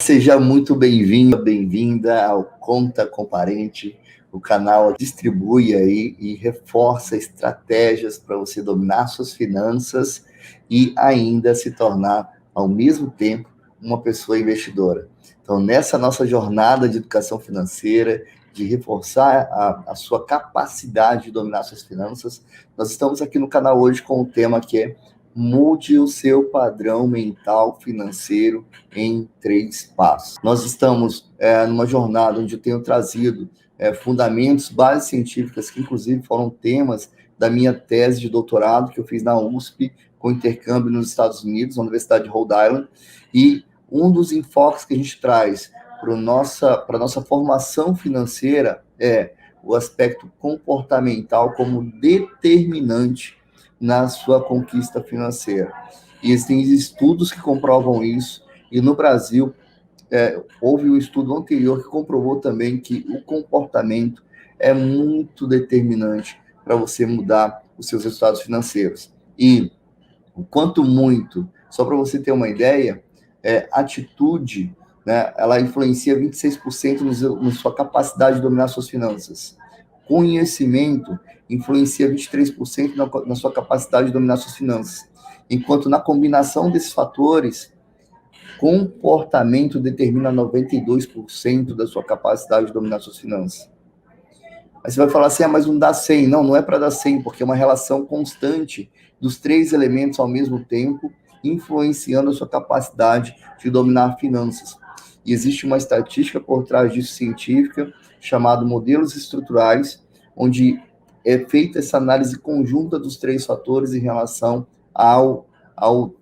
Seja muito bem-vindo, bem-vinda ao Conta com Parente. O canal distribui aí e reforça estratégias para você dominar suas finanças e ainda se tornar, ao mesmo tempo, uma pessoa investidora. Então, nessa nossa jornada de educação financeira, de reforçar a sua capacidade de dominar suas finanças, nós estamos aqui no canal hoje com o tema que é Mude o seu padrão mental financeiro em 3 passos. Nós estamos numa jornada onde eu tenho trazido fundamentos, bases científicas, que inclusive foram temas da minha tese de doutorado, que eu fiz na USP, com intercâmbio nos Estados Unidos, na Universidade de Rhode Island, e um dos enfoques que a gente traz para a nossa formação financeira é o aspecto comportamental como determinante na sua conquista financeira. E existem estudos que comprovam isso, e no Brasil, houve um estudo anterior que comprovou também que o comportamento é muito determinante para você mudar os seus resultados financeiros. E o quanto muito, só para você ter uma ideia, atitude, né, ela influencia 26% na sua capacidade de dominar suas finanças. Conhecimento influencia 23% na sua capacidade de dominar suas finanças. Enquanto na combinação desses fatores, comportamento determina 92% da sua capacidade de dominar suas finanças. Aí você vai falar assim, mas não dá 100. Não, não é para dar 100, porque é uma relação constante dos 3 elementos ao mesmo tempo, influenciando a sua capacidade de dominar finanças. E existe uma estatística por trás disso científica, chamada modelos estruturais, onde é feita essa análise conjunta dos 3 fatores em relação ao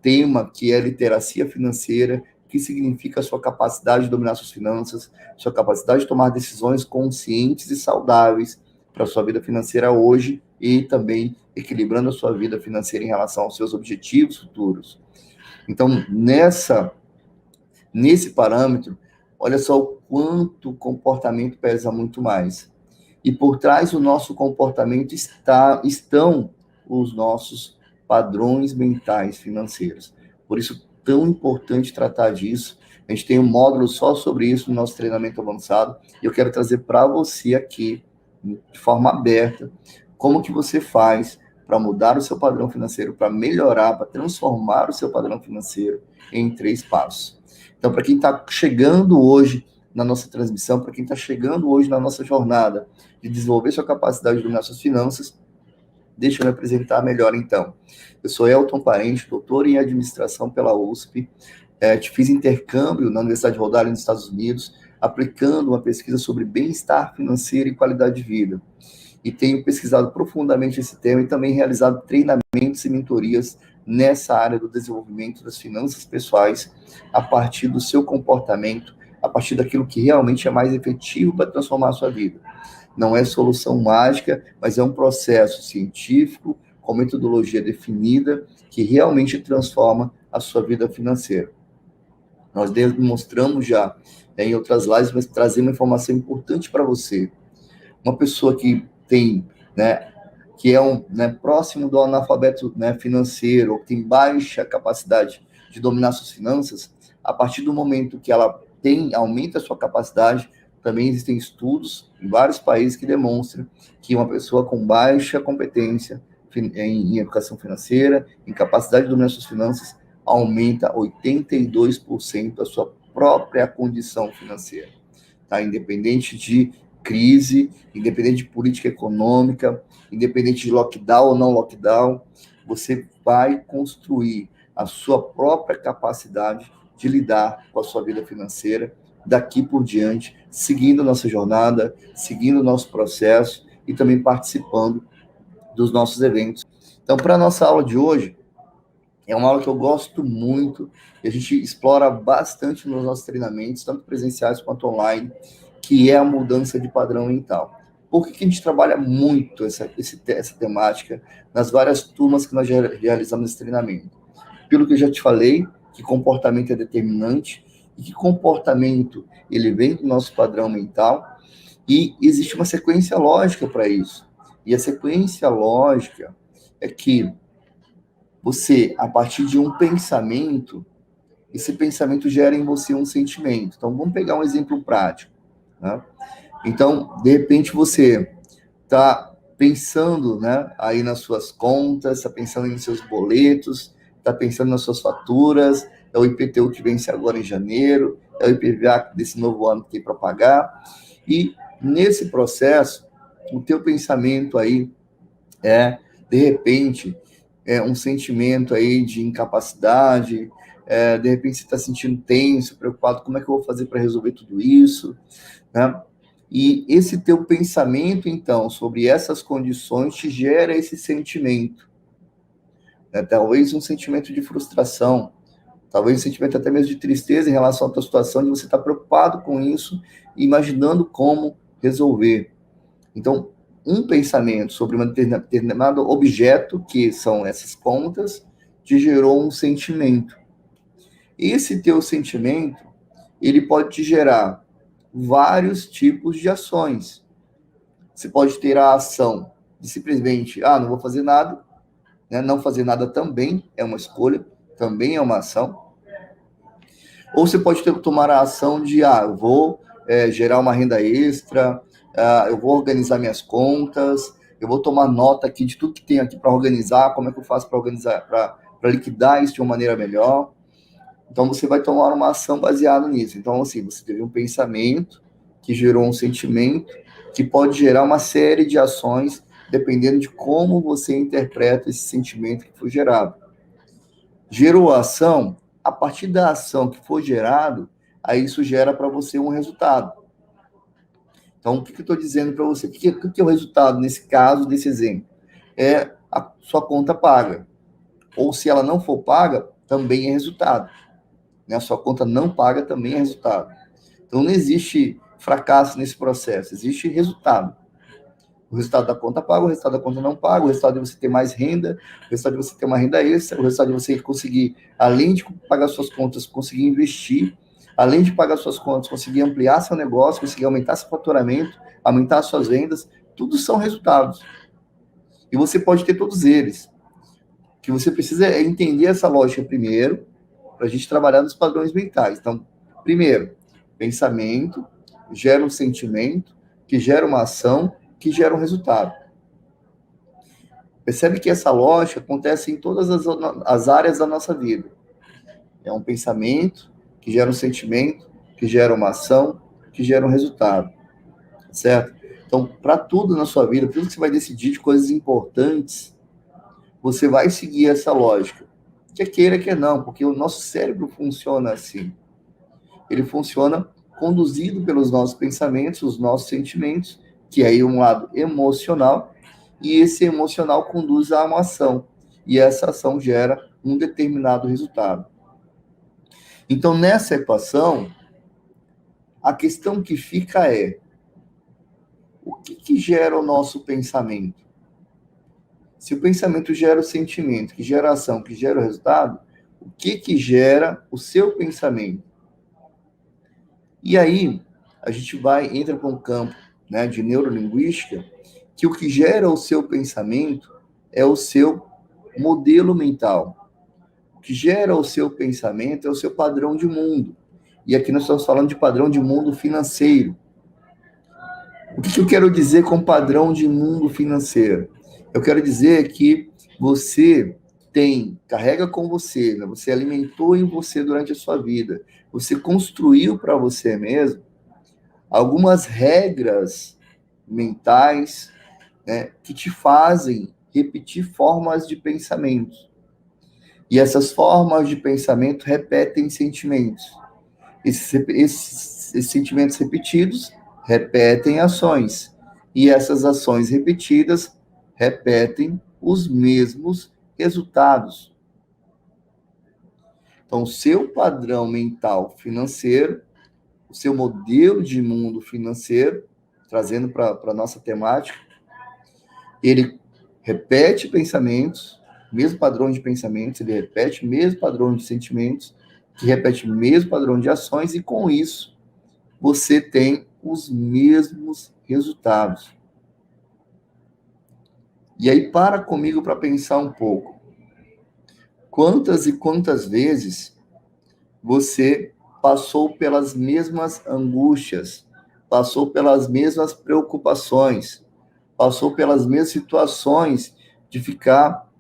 tema que é literacia financeira, que significa a sua capacidade de dominar suas finanças, sua capacidade de tomar decisões conscientes e saudáveis para a sua vida financeira hoje e também equilibrando a sua vida financeira em relação aos seus objetivos futuros. Então, nesse parâmetro, olha só o quanto o comportamento pesa muito mais. E por trás do nosso comportamento estão os nossos padrões mentais financeiros. Por isso, tão importante tratar disso. A gente tem um módulo só sobre isso no nosso treinamento avançado, e eu quero trazer para você aqui, de forma aberta, como que você faz para mudar o seu padrão financeiro, para melhorar, para transformar o seu padrão financeiro em 3 passos. Então, para quem está chegando hoje na nossa transmissão, para quem está chegando hoje na nossa jornada de desenvolver sua capacidade de dominar suas finanças, deixa eu me apresentar melhor, então. Eu sou Elton Parente, doutor em administração pela USP, fiz intercâmbio na Universidade de Rhode Island, nos Estados Unidos, aplicando uma pesquisa sobre bem-estar financeiro e qualidade de vida. E tenho pesquisado profundamente esse tema e também realizado treinamentos e mentorias nessa área do desenvolvimento das finanças pessoais, a partir do seu comportamento, a partir daquilo que realmente é mais efetivo para transformar a sua vida. Não é solução mágica, mas é um processo científico, com metodologia definida, que realmente transforma a sua vida financeira. Nós demonstramos já em outras lives, mas trazer uma informação importante para você. Uma pessoa que tem, que é próximo do analfabeto financeiro, ou que tem baixa capacidade de dominar suas finanças, a partir do momento que ela aumenta a sua capacidade, também existem estudos em vários países que demonstram que uma pessoa com baixa competência em educação financeira, em capacidade de dominar suas finanças, aumenta 82% a sua própria condição financeira. Tá? Independente de crise, independente de política econômica, independente de lockdown ou não lockdown, você vai construir a sua própria capacidade de lidar com a sua vida financeira daqui por diante, seguindo a nossa jornada, seguindo o nosso processo e também participando dos nossos eventos. Então, para a nossa aula de hoje, é uma aula que eu gosto muito, e a gente explora bastante nos nossos treinamentos, tanto presenciais quanto online, que é a mudança de padrão mental. Por que a gente trabalha muito essa temática nas várias turmas que nós realizamos nesse treinamento? Pelo que eu já te falei, que comportamento é determinante, e que comportamento ele vem do nosso padrão mental, e existe uma sequência lógica para isso. E a sequência lógica é que você, a partir de um pensamento, esse pensamento gera em você um sentimento. Então, vamos pegar um exemplo prático, né? Então, de repente, você está pensando, né, aí nas suas contas, está pensando nos seus boletos, está pensando nas suas faturas, é o IPTU que vence agora em janeiro, é o IPVA desse novo ano que tem para pagar, e nesse processo, o teu pensamento aí de repente, um sentimento aí de incapacidade, de repente você está sentindo tenso, preocupado, como é que eu vou fazer para resolver tudo isso, né? E esse teu pensamento, então, sobre essas condições te gera esse sentimento, né? Talvez um sentimento de frustração, talvez um sentimento até mesmo de tristeza em relação à tua situação, de você estar preocupado com isso, imaginando como resolver. Então, um pensamento sobre um determinado objeto, que são essas contas, te gerou um sentimento. Esse teu sentimento, ele pode te gerar vários tipos de ações. Você pode ter a ação de simplesmente, não vou fazer nada, né? Não fazer nada também é uma escolha, também é uma ação. Ou você pode tomar a ação de, eu vou gerar uma renda extra, eu vou organizar minhas contas, eu vou tomar nota aqui de tudo que tem aqui para organizar, como é que eu faço para organizar, para liquidar isso de uma maneira melhor. Então, você vai tomar uma ação baseada nisso. Então, assim, você teve um pensamento que gerou um sentimento que pode gerar uma série de ações, dependendo de como você interpreta esse sentimento que foi gerado. Gerou a ação, a partir da ação que foi gerado, aí isso gera para você um resultado. Então, o que eu estou dizendo para você? O que é o resultado nesse caso, desse exemplo? É a sua conta paga. Ou se ela não for paga, também é resultado. A sua conta não paga também é resultado. Então, não existe fracasso nesse processo, existe resultado. O resultado da conta paga, o resultado da conta não paga, o resultado de você ter mais renda, o resultado de você ter uma renda extra, o resultado de você conseguir, além de pagar suas contas, conseguir investir, além de pagar suas contas, conseguir ampliar seu negócio, conseguir aumentar seu faturamento, aumentar suas vendas, tudo são resultados. E você pode ter todos eles. O que você precisa é entender essa lógica primeiro, para a gente trabalhar nos padrões mentais. Então, primeiro, pensamento gera um sentimento, que gera uma ação, que gera um resultado. Percebe que essa lógica acontece em todas as áreas da nossa vida. É um pensamento que gera um sentimento, que gera uma ação, que gera um resultado. Certo? Então, para tudo na sua vida, tudo que você vai decidir de coisas importantes, você vai seguir essa lógica. Quer queira, quer não, porque o nosso cérebro funciona assim. Ele funciona conduzido pelos nossos pensamentos, os nossos sentimentos, que é aí um lado emocional, e esse emocional conduz a uma ação, e essa ação gera um determinado resultado. Então, nessa equação, a questão que fica é: o que gera o nosso pensamento? Se o pensamento gera o sentimento, que gera a ação, que gera o resultado, o que gera o seu pensamento? E aí, a gente entra para um campo, né, de neurolinguística, que o que gera o seu pensamento é o seu modelo mental. O que gera o seu pensamento é o seu padrão de mundo. E aqui nós estamos falando de padrão de mundo financeiro. O que eu quero dizer com padrão de mundo financeiro? Eu quero dizer que você carrega com você, né? Você alimentou em você durante a sua vida, você construiu para você mesmo algumas regras mentais, né, que te fazem repetir formas de pensamento. E essas formas de pensamento repetem sentimentos. Esses sentimentos repetidos repetem ações. E essas ações repetidas repetem os mesmos resultados. Então, o seu padrão mental financeiro, o seu modelo de mundo financeiro, trazendo para a nossa temática, ele repete pensamentos, mesmo padrão de pensamentos, ele repete o mesmo padrão de sentimentos, que repete o mesmo padrão de ações, e com isso, você tem os mesmos resultados. E aí, para comigo para pensar um pouco. Quantas e quantas vezes você passou pelas mesmas angústias, passou pelas mesmas preocupações, passou pelas mesmas situações de ficar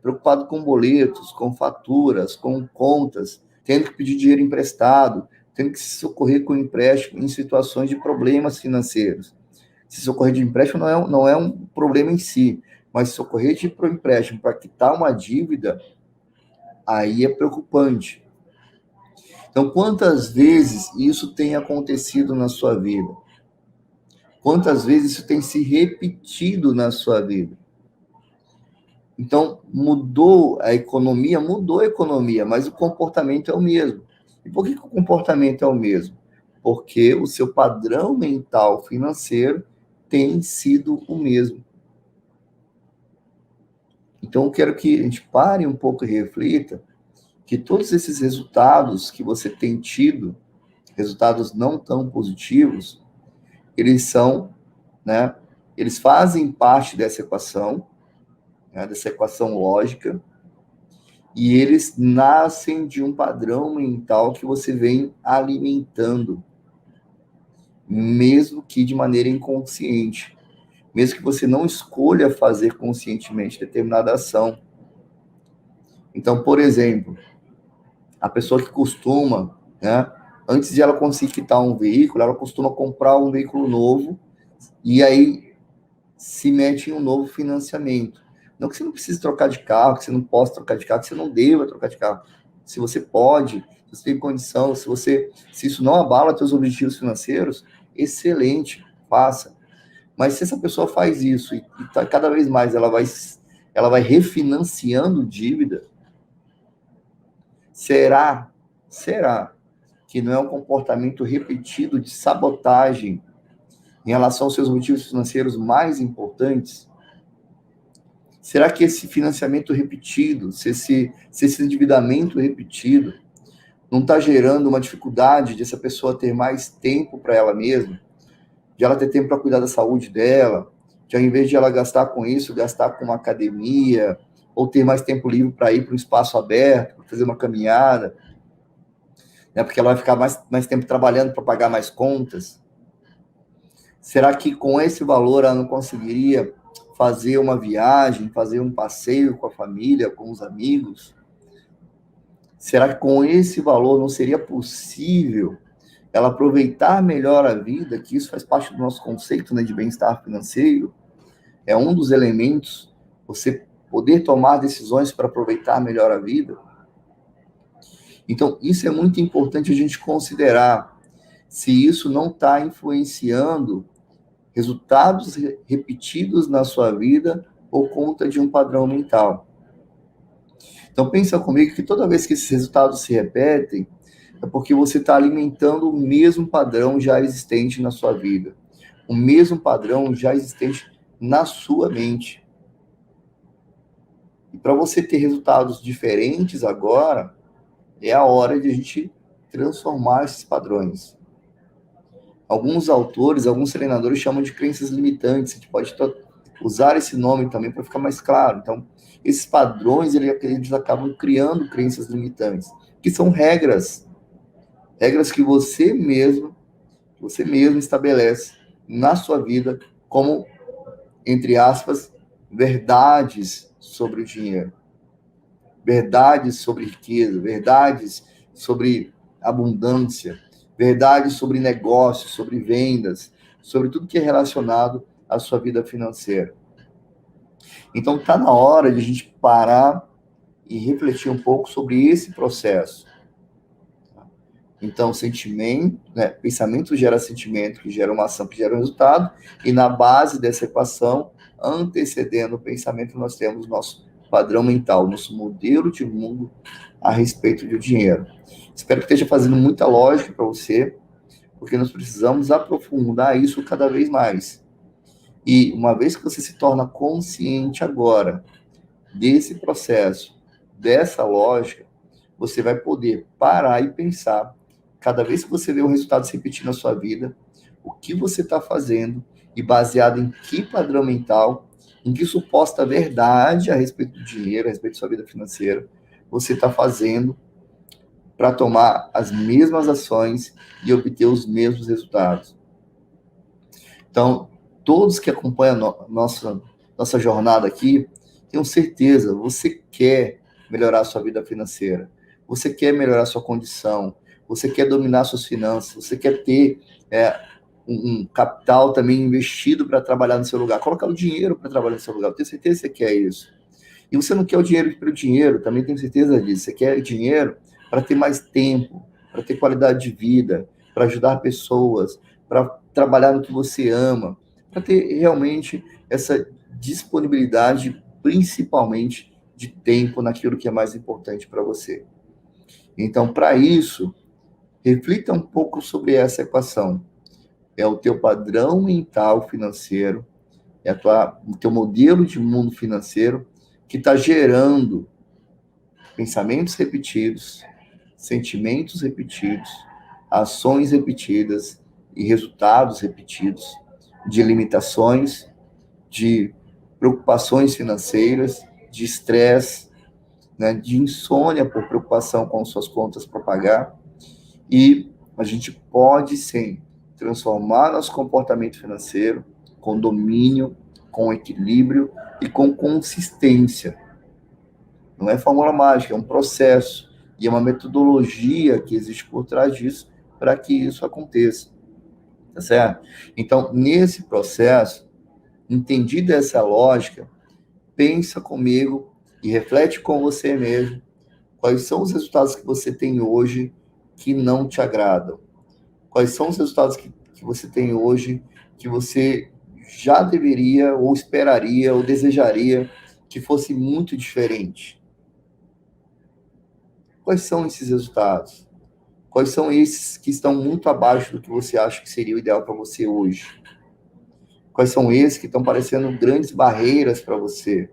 preocupado com boletos, com faturas, com contas, tendo que pedir dinheiro emprestado, tendo que se socorrer com empréstimo em situações de problemas financeiros. Se socorrer de empréstimo não é um problema em si, mas se socorrer de empréstimo para quitar uma dívida, aí é preocupante. Então, quantas vezes isso tem acontecido na sua vida? Quantas vezes isso tem se repetido na sua vida? Então, mudou a economia, mas o comportamento é o mesmo. E por que o comportamento é o mesmo? Porque o seu padrão mental financeiro tem sido o mesmo. Então, eu quero que a gente pare um pouco e reflita que todos esses resultados que você tem tido, resultados não tão positivos, eles são, né, eles fazem parte dessa equação, né, dessa equação lógica, e eles nascem de um padrão mental que você vem alimentando, mesmo que de maneira inconsciente, mesmo que você não escolha fazer conscientemente determinada ação. Então, por exemplo, a pessoa que costuma, né, antes de ela conseguir quitar um veículo, ela costuma comprar um veículo novo e aí se mete em um novo financiamento. Não que você não precise trocar de carro, que você não possa trocar de carro, que você não deva trocar de carro. Se você pode, se você tem condição, se isso não abala seus objetivos financeiros, excelente, faça. Mas se essa pessoa faz isso e cada vez mais ela vai refinanciando dívida, será que não é um comportamento repetido de sabotagem em relação aos seus objetivos financeiros mais importantes? Será que esse financiamento repetido, se esse endividamento repetido, não está gerando uma dificuldade de essa pessoa ter mais tempo para ela mesma, de ela ter tempo para cuidar da saúde dela, de ao invés de ela gastar com isso, gastar com uma academia, ou ter mais tempo livre para ir para um espaço aberto, para fazer uma caminhada, né, porque ela vai ficar mais tempo trabalhando para pagar mais contas? Será que com esse valor ela não conseguiria fazer uma viagem, fazer um passeio com a família, com os amigos? Será que com esse valor não seria possível ela aproveitar melhor a vida, que isso faz parte do nosso conceito, né, de bem-estar financeiro? É um dos elementos, você poder tomar decisões para aproveitar melhor a vida. Então, isso é muito importante a gente considerar, se isso não está influenciando resultados repetidos na sua vida por conta de um padrão mental. Então, pensa comigo que toda vez que esses resultados se repetem, é porque você está alimentando o mesmo padrão já existente na sua vida, o mesmo padrão já existente na sua mente. E para você ter resultados diferentes agora, é a hora de a gente transformar esses padrões. Alguns autores, alguns treinadores chamam de crenças limitantes. A gente pode usar esse nome também para ficar mais claro. Então, esses padrões, eles acabam criando crenças limitantes, que são regras que você mesmo estabelece na sua vida como, entre aspas, verdades sobre o dinheiro, verdades sobre riqueza, verdades sobre abundância, verdades sobre negócios, sobre vendas, sobre tudo que é relacionado à sua vida financeira. Então, está na hora de a gente parar e refletir um pouco sobre esse processo. Então, sentimento, né? Pensamento gera sentimento, que gera uma ação, que gera um resultado, e na base dessa equação, antecedendo o pensamento, nós temos nosso padrão mental, nosso modelo de mundo a respeito do dinheiro. Espero que esteja fazendo muita lógica para você, porque nós precisamos aprofundar isso cada vez mais. E uma vez que você se torna consciente agora desse processo, dessa lógica, você vai poder parar e pensar, cada vez que você vê um resultado se repetir na sua vida, o que você está fazendo e baseado em que padrão mental, em que suposta verdade a respeito do dinheiro, a respeito da sua vida financeira, você está fazendo para tomar as mesmas ações e obter os mesmos resultados. Então, todos que acompanham a nossa jornada aqui, tenham certeza, você quer melhorar a sua vida financeira, você quer melhorar a sua condição, você quer dominar suas finanças, você quer ter um capital também investido para trabalhar no seu lugar, colocar o dinheiro para trabalhar no seu lugar, eu tenho certeza que você quer isso. E você não quer o dinheiro pelo dinheiro, também tenho certeza disso, você quer dinheiro para ter mais tempo, para ter qualidade de vida, para ajudar pessoas, para trabalhar no que você ama, para ter realmente essa disponibilidade, principalmente de tempo naquilo que é mais importante para você. Então, para isso, reflita um pouco sobre essa equação. É o teu padrão mental financeiro, é o teu modelo de mundo financeiro que está gerando pensamentos repetidos, sentimentos repetidos, ações repetidas e resultados repetidos, de limitações, de preocupações financeiras, de estresse, né, de insônia por preocupação com suas contas para pagar. E a gente pode, sim, transformar nosso comportamento financeiro com domínio, com equilíbrio e com consistência. Não é fórmula mágica, é um processo e é uma metodologia que existe por trás disso para que isso aconteça, tá certo? Então, nesse processo, entendida essa lógica, pensa comigo e reflete com você mesmo quais são os resultados que você tem hoje que não te agradam. Quais são os resultados que você tem hoje que você já deveria, ou esperaria, ou desejaria que fosse muito diferente? Quais são esses resultados? Quais são esses que estão muito abaixo do que você acha que seria o ideal para você hoje? Quais são esses que estão parecendo grandes barreiras para você?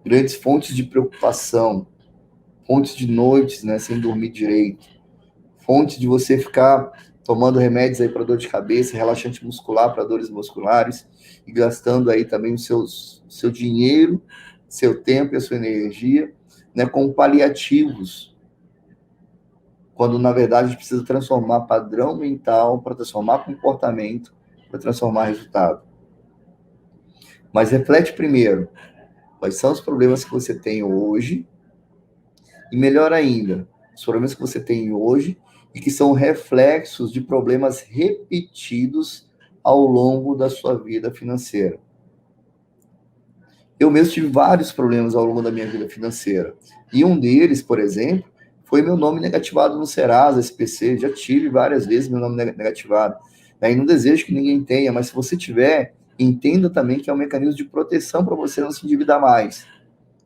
Grandes fontes de preocupação, fontes de noites, né, sem dormir direito, fontes de você ficar tomando remédios aí para dor de cabeça, relaxante muscular para dores musculares e gastando aí também o seu dinheiro, seu tempo e a sua energia, né, com paliativos, quando na verdade a gente precisa transformar padrão mental para transformar comportamento, para transformar resultado. Mas reflete primeiro, quais são os problemas que você tem hoje e melhor ainda, os problemas que você tem hoje e que são reflexos de problemas repetidos ao longo da sua vida financeira. Eu mesmo tive vários problemas ao longo da minha vida financeira. E um deles, por exemplo, foi meu nome negativado no Serasa, SPC. Já tive várias vezes meu nome negativado. E não desejo que ninguém tenha, mas se você tiver, entenda também que é um mecanismo de proteção para você não se endividar mais,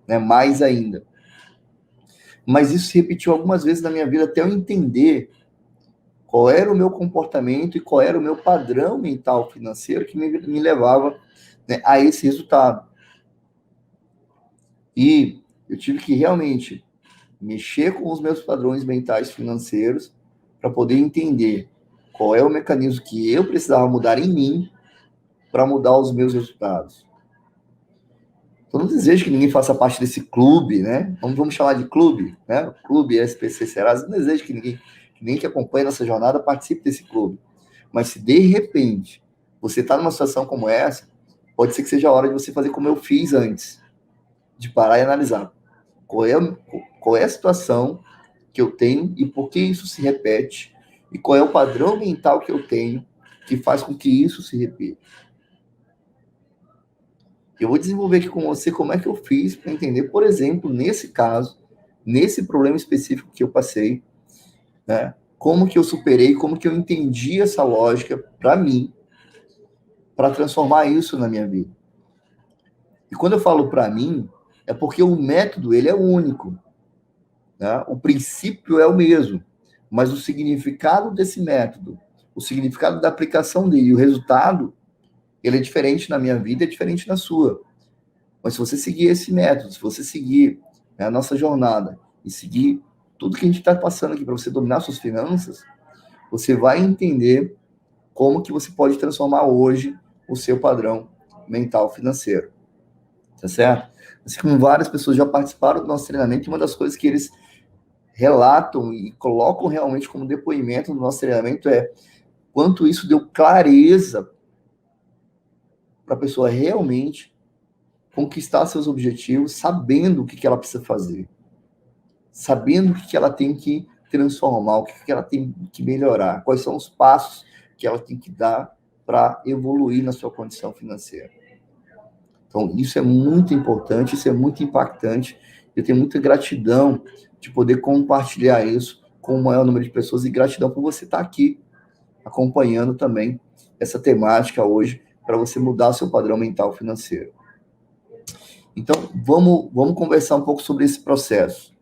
né? Mais ainda. Mas isso se repetiu algumas vezes na minha vida até eu entender qual era o meu comportamento e qual era o meu padrão mental financeiro que me levava, né, a esse resultado. E eu tive que realmente mexer com os meus padrões mentais financeiros para poder entender qual é o mecanismo que eu precisava mudar em mim para mudar os meus resultados. Então, não desejo que ninguém faça parte desse clube, né? Vamos chamar de clube, né? Clube SPC Serasa. Não desejo que ninguém que acompanha nossa jornada participe desse clube. Mas se de repente você está numa situação como essa, pode ser que seja a hora de você fazer como eu fiz antes, de parar e analisar qual é a situação que eu tenho e por que isso se repete, e qual é o padrão mental que eu tenho que faz com que isso se repita. Eu vou desenvolver aqui com você como é que eu fiz para entender, por exemplo, nesse caso, nesse problema específico que eu passei, né? Como que eu superei, como que eu entendi essa lógica para mim, para transformar isso na minha vida. E quando eu falo para mim, é porque o método ele é único, né? O princípio é o mesmo, mas o significado desse método, o significado da aplicação dele, o resultado, ele é diferente na minha vida, é diferente na sua. Mas se você seguir esse método, se você seguir, né, a nossa jornada e seguir tudo que a gente está passando aqui para você dominar suas finanças, você vai entender como que você pode transformar hoje o seu padrão mental financeiro. Tá certo? Assim como várias pessoas já participaram do nosso treinamento, e uma das coisas que eles relatam e colocam realmente como depoimento no nosso treinamento quanto isso deu clareza para a pessoa realmente conquistar seus objetivos, sabendo o que ela precisa fazer, sabendo o que ela tem que transformar, o que ela tem que melhorar, quais são os passos que ela tem que dar para evoluir na sua condição financeira. Então, isso é muito importante, isso é muito impactante. Eu tenho muita gratidão de poder compartilhar isso com o maior número de pessoas e gratidão por você estar aqui acompanhando também essa temática hoje para você mudar o seu padrão mental financeiro. Então, vamos conversar um pouco sobre esse processo,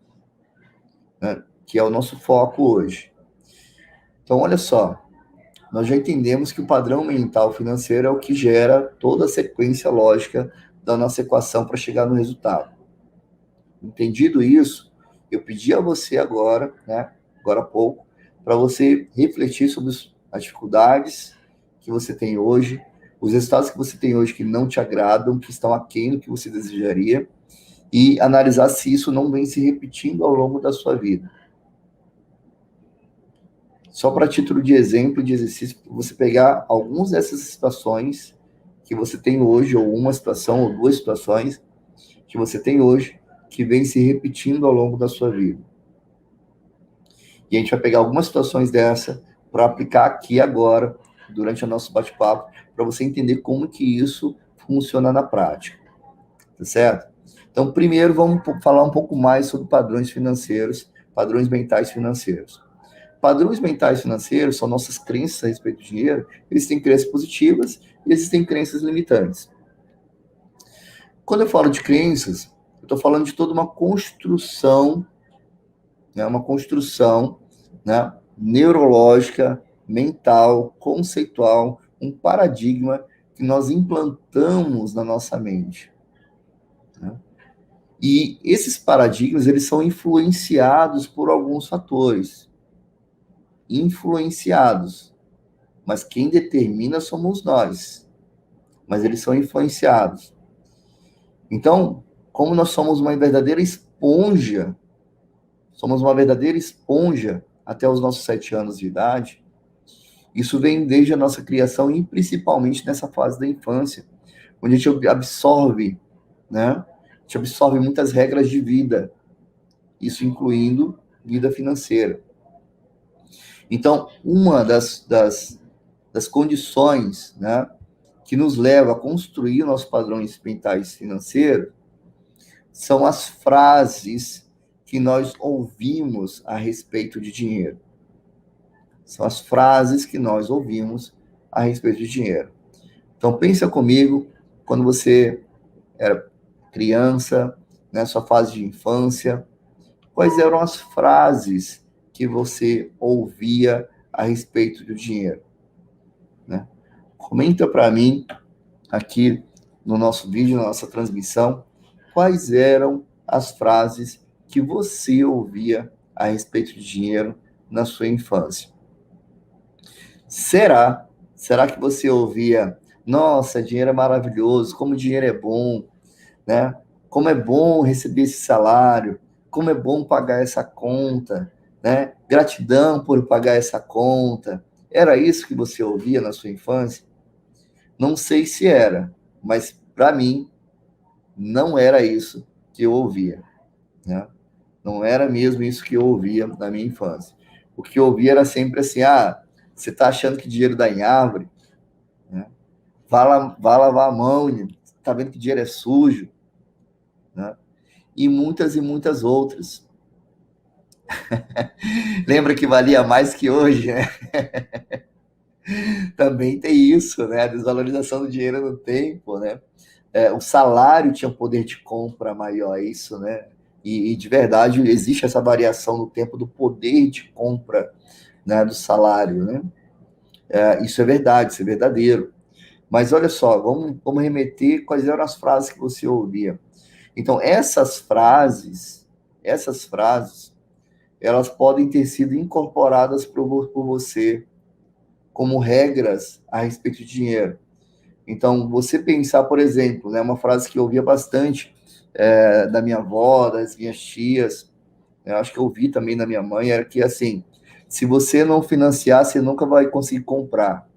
né, que é o nosso foco hoje. Então, olha só, nós já entendemos que o padrão mental financeiro é o que gera toda a sequência lógica da nossa equação para chegar no resultado. Entendido isso, eu pedi a você agora, né, agora há pouco, para você refletir sobre as dificuldades que você tem hoje, os resultados que você tem hoje que não te agradam, que estão aquém do que você desejaria, e analisar se isso não vem se repetindo ao longo da sua vida. Só para título de exemplo, de exercício, você pegar algumas dessas situações que você tem hoje, ou uma situação, ou duas situações que você tem hoje, que vem se repetindo ao longo da sua vida. E a gente vai pegar algumas situações dessa para aplicar aqui agora, durante o nosso bate-papo, para você entender como que isso funciona na prática. Tá certo? Então, primeiro, vamos falar um pouco mais sobre padrões financeiros, padrões mentais financeiros. Padrões mentais financeiros são nossas crenças a respeito do dinheiro. Existem crenças positivas e existem crenças limitantes. Quando eu falo de crenças, eu estou falando de toda uma construção, né, neurológica, mental, conceitual, um paradigma que nós implantamos na nossa mente. Né? E esses paradigmas, eles são influenciados por alguns fatores. Influenciados. Mas quem determina somos nós. Mas eles são influenciados. Então, como nós somos uma verdadeira esponja até os nossos 7 anos de idade, isso vem desde a nossa criação e principalmente nessa fase da infância, onde a gente absorve, né? A gente absorve muitas regras de vida, isso incluindo vida financeira. Então, uma das condições, né, que nos leva a construir nossos padrões mentais financeiros são as frases que nós ouvimos a respeito de dinheiro. São as frases que nós ouvimos a respeito de dinheiro. Então, pensa comigo, quando você era criança, né, sua fase de infância, quais eram as frases que você ouvia a respeito do dinheiro? Né? Comenta para mim, aqui no nosso vídeo, na nossa transmissão, quais eram as frases que você ouvia a respeito de dinheiro na sua infância. Será que você ouvia, nossa, dinheiro é maravilhoso, como dinheiro é bom, né? Como é bom receber esse salário, como é bom pagar essa conta, né? Gratidão por pagar essa conta. Era isso que você ouvia na sua infância? Não sei se era, mas para mim não era isso que eu ouvia, né? Não era mesmo isso que eu ouvia na minha infância. O que eu ouvia era sempre assim, você está achando que dinheiro dá em árvore? Né? Vá lavar a mão, tá vendo que dinheiro é sujo? Né? E muitas outras. Lembra que valia mais que hoje, né? Também tem isso, né? A desvalorização do dinheiro no tempo, né? O salário tinha poder de compra maior, isso, né? E de verdade existe essa variação no tempo do poder de compra, né, do salário, né? Isso é verdade, isso é verdadeiro. Mas olha só, vamos remeter quais eram as frases que você ouvia. Então, essas frases, elas podem ter sido incorporadas por você como regras a respeito de dinheiro. Então, você pensar, por exemplo, né, uma frase que eu ouvia bastante da minha avó, das minhas tias, eu acho que eu ouvi também da minha mãe, era que assim, se você não financiar, você nunca vai conseguir comprar,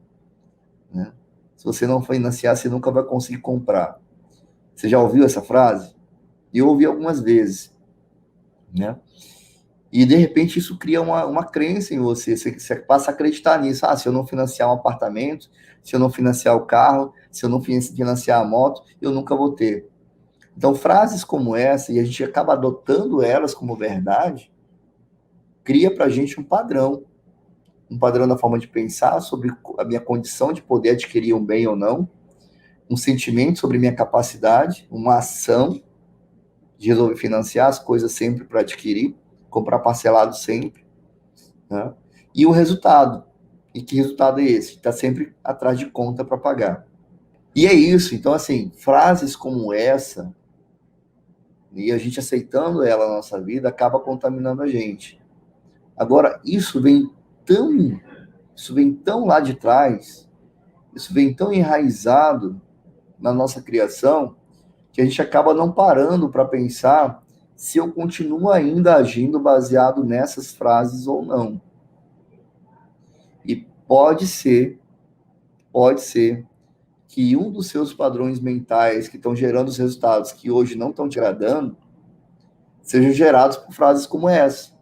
né? Se você não financiar, você nunca vai conseguir comprar. Você já ouviu essa frase? Eu ouvi algumas vezes, né? E de repente isso cria uma crença em você, você passa a acreditar nisso. Ah, se eu não financiar um apartamento, se eu não financiar o carro, se eu não financiar a moto, eu nunca vou ter. Então, frases como essa, e a gente acaba adotando elas como verdade, cria para a gente um padrão na forma de pensar sobre a minha condição de poder adquirir um bem ou não, um sentimento sobre minha capacidade, uma ação de resolver financiar as coisas sempre para adquirir, comprar parcelado sempre, né? E o resultado. E que resultado é esse? Está sempre atrás de conta para pagar. E é isso. Então, assim, frases como essa, e a gente aceitando ela na nossa vida, acaba contaminando a gente. Agora, tão, isso vem tão lá de trás, isso vem tão enraizado na nossa criação, que a gente acaba não parando para pensar se eu continuo ainda agindo baseado nessas frases ou não. E pode ser que um dos seus padrões mentais que estão gerando os resultados que hoje não estão te agradando, sejam gerados por frases como essa,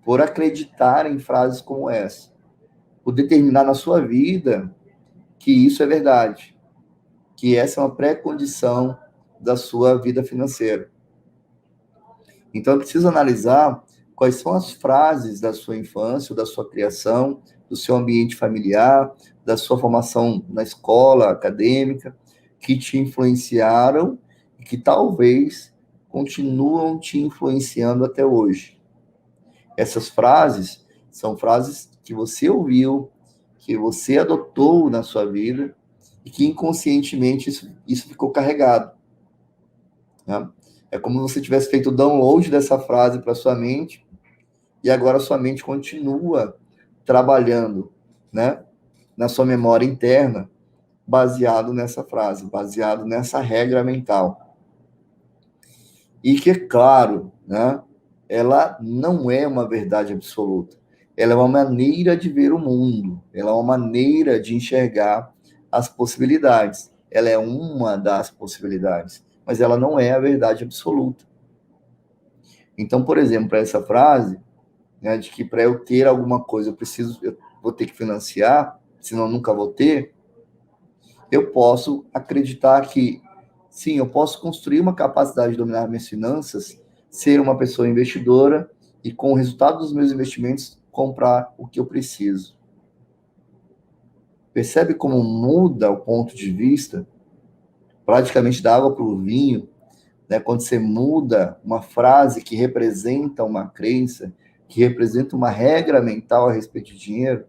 por acreditar em frases como essa, por determinar na sua vida que isso é verdade, que essa é uma pré-condição da sua vida financeira. Então, eu preciso analisar quais são as frases da sua infância, da sua criação, do seu ambiente familiar, da sua formação na escola acadêmica, que te influenciaram e que talvez continuam te influenciando até hoje. Essas frases são frases que você ouviu, que você adotou na sua vida e que inconscientemente isso ficou carregado, né? É como se você tivesse feito o download dessa frase para sua mente e agora sua mente continua trabalhando, né, na sua memória interna, baseado nessa frase, baseado nessa regra mental. E que, é claro, né, ela não é uma verdade absoluta. Ela é uma maneira de ver o mundo, ela é uma maneira de enxergar as possibilidades. Ela é uma das possibilidades, mas ela não é a verdade absoluta. Então, por exemplo, essa frase, né, de que para eu ter alguma coisa eu vou ter que financiar, senão eu nunca vou ter, eu posso acreditar que, sim, eu posso construir uma capacidade de dominar minhas finanças, ser uma pessoa investidora e, com o resultado dos meus investimentos, comprar o que eu preciso. Percebe como muda o ponto de vista? Praticamente da água para o vinho, né? Quando você muda uma frase que representa uma crença, que representa uma regra mental a respeito de dinheiro,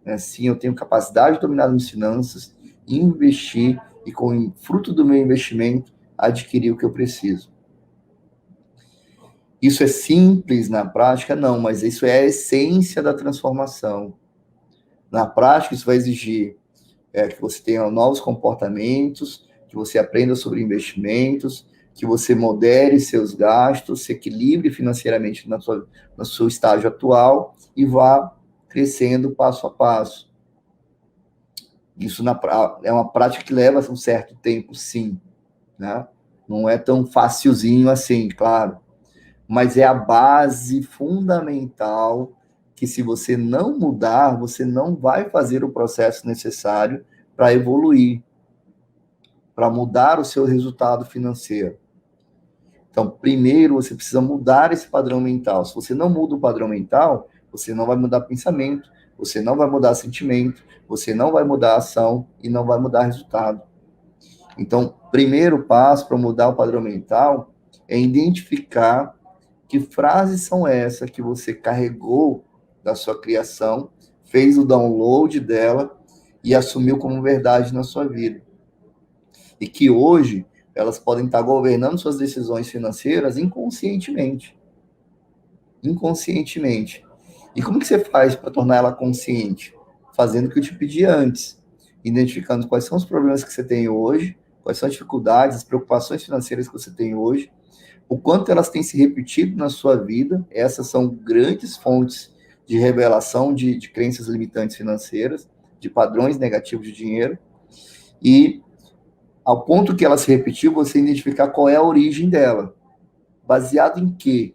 né? Sim, eu tenho capacidade de dominar as minhas finanças, investir e, com o fruto do meu investimento, adquirir o que eu preciso. Isso é simples na prática? Não, mas isso é a essência da transformação. Na prática, isso vai exigir que você tenha novos comportamentos, que você aprenda sobre investimentos, que você modere seus gastos, se equilibre financeiramente no seu estágio atual e vá crescendo passo a passo. Isso é uma prática que leva um certo tempo, sim, né? Não é tão facilzinho assim, claro, mas é a base fundamental que, se você não mudar, você não vai fazer o processo necessário para evoluir, para mudar o seu resultado financeiro. Então, primeiro você precisa mudar esse padrão mental. Se você não muda o padrão mental, você não vai mudar pensamento, você não vai mudar sentimento, você não vai mudar ação e não vai mudar resultado. Então, primeiro passo para mudar o padrão mental é identificar que frases são essas que você carregou da sua criação, fez o download dela e assumiu como verdade na sua vida. E que hoje elas podem estar governando suas decisões financeiras inconscientemente. Inconscientemente. E como que você faz para tornar ela consciente? Fazendo o que eu te pedi antes. Identificando quais são os problemas que você tem hoje, quais são as dificuldades, as preocupações financeiras que você tem hoje, o quanto elas têm se repetido na sua vida. Essas são grandes fontes de revelação de crenças limitantes financeiras, de padrões negativos de dinheiro, e ao ponto que ela se repetiu, você identificar qual é a origem dela. Baseado em que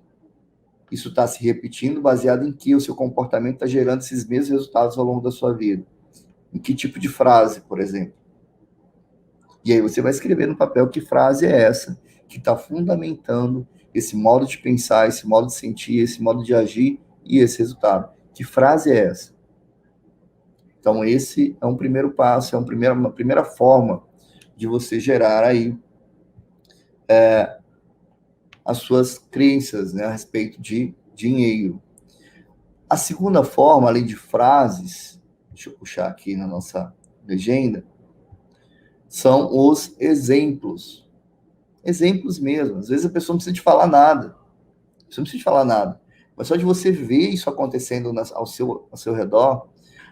isso está se repetindo, baseado em que o seu comportamento está gerando esses mesmos resultados ao longo da sua vida. Em que tipo de frase, por exemplo. E aí você vai escrever no papel que frase é essa, que está fundamentando esse modo de pensar, esse modo de sentir, esse modo de agir e esse resultado. Que frase é essa? Então, esse é um primeiro passo, é uma primeira forma de você gerar aí as suas crenças, né, a respeito de dinheiro. A segunda forma, além de frases, deixa eu puxar aqui na nossa legenda, são os exemplos. Exemplos mesmo. Às vezes a pessoa não precisa te falar nada. Você não precisa te falar nada. Mas só de você ver isso acontecendo ao seu redor,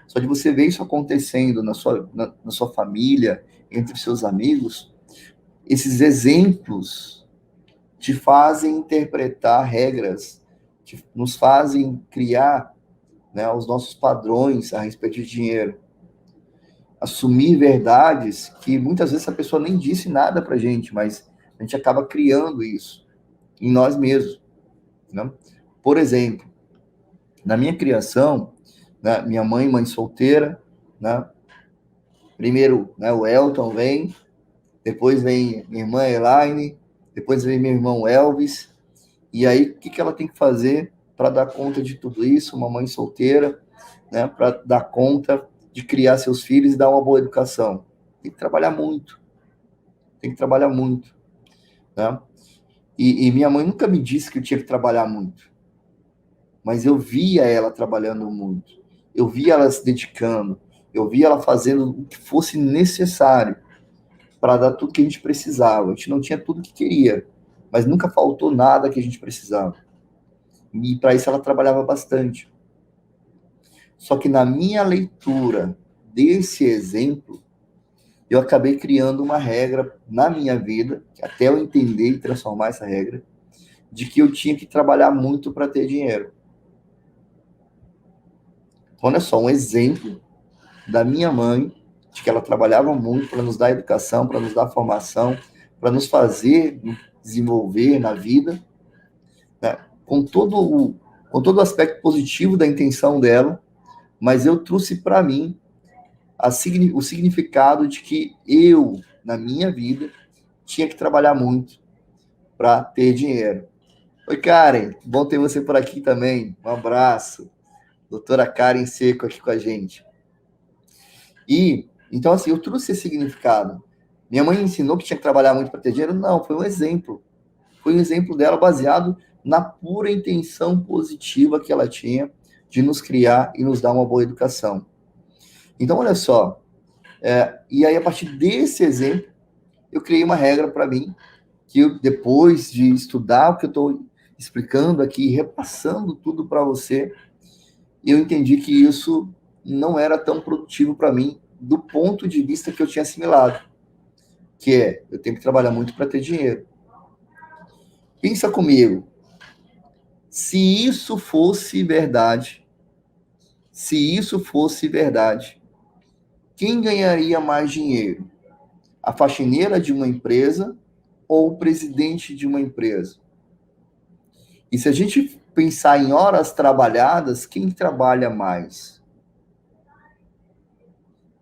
só de você ver isso acontecendo na sua família, entre seus amigos, esses exemplos te fazem interpretar regras, nos fazem criar, né, os nossos padrões a respeito de dinheiro. Assumir verdades que muitas vezes a pessoa nem disse nada pra gente, mas a gente acaba criando isso em nós mesmos, né? Por exemplo, na minha criação, né, minha mãe solteira, né? Primeiro, né, o Elton vem, depois vem minha irmã Elaine, depois vem meu irmão Elvis. E aí, o que ela tem que fazer para dar conta de tudo isso? Uma mãe solteira, né, para dar conta de criar seus filhos e dar uma boa educação. Tem que trabalhar muito. Tem que trabalhar muito, né? E minha mãe nunca me disse que eu tinha que trabalhar muito. Mas eu via ela trabalhando muito. Eu via ela se dedicando. Eu via ela fazendo o que fosse necessário para dar tudo que a gente precisava. A gente não tinha tudo que queria, mas nunca faltou nada que a gente precisava. E para isso ela trabalhava bastante. Só que na minha leitura desse exemplo, eu acabei criando uma regra na minha vida, até eu entender e transformar essa regra, de que eu tinha que trabalhar muito para ter dinheiro. Olha só, um exemplo da minha mãe, de que ela trabalhava muito para nos dar educação, para nos dar formação, para nos fazer desenvolver na vida, né? Com todo o aspecto positivo da intenção dela, mas eu trouxe para mim o significado de que eu, na minha vida, tinha que trabalhar muito para ter dinheiro. Oi, Karen, bom ter você por aqui também. Um abraço. Doutora Karen Seco aqui com a gente. E, então, assim, eu trouxe esse significado. Minha mãe ensinou que tinha que trabalhar muito para ter dinheiro? Não, foi um exemplo. Foi um exemplo dela baseado na pura intenção positiva que ela tinha de nos criar e nos dar uma boa educação. Então, olha só, e aí a partir desse exemplo, eu criei uma regra para mim, que eu, depois de estudar o que eu estou explicando aqui, repassando tudo para você, eu entendi que isso não era tão produtivo para mim, do ponto de vista que eu tinha assimilado, que é, eu tenho que trabalhar muito para ter dinheiro. Pensa comigo, se isso fosse verdade, quem ganharia mais dinheiro? A faxineira de uma empresa ou o presidente de uma empresa? E se a gente pensar em horas trabalhadas, quem trabalha mais?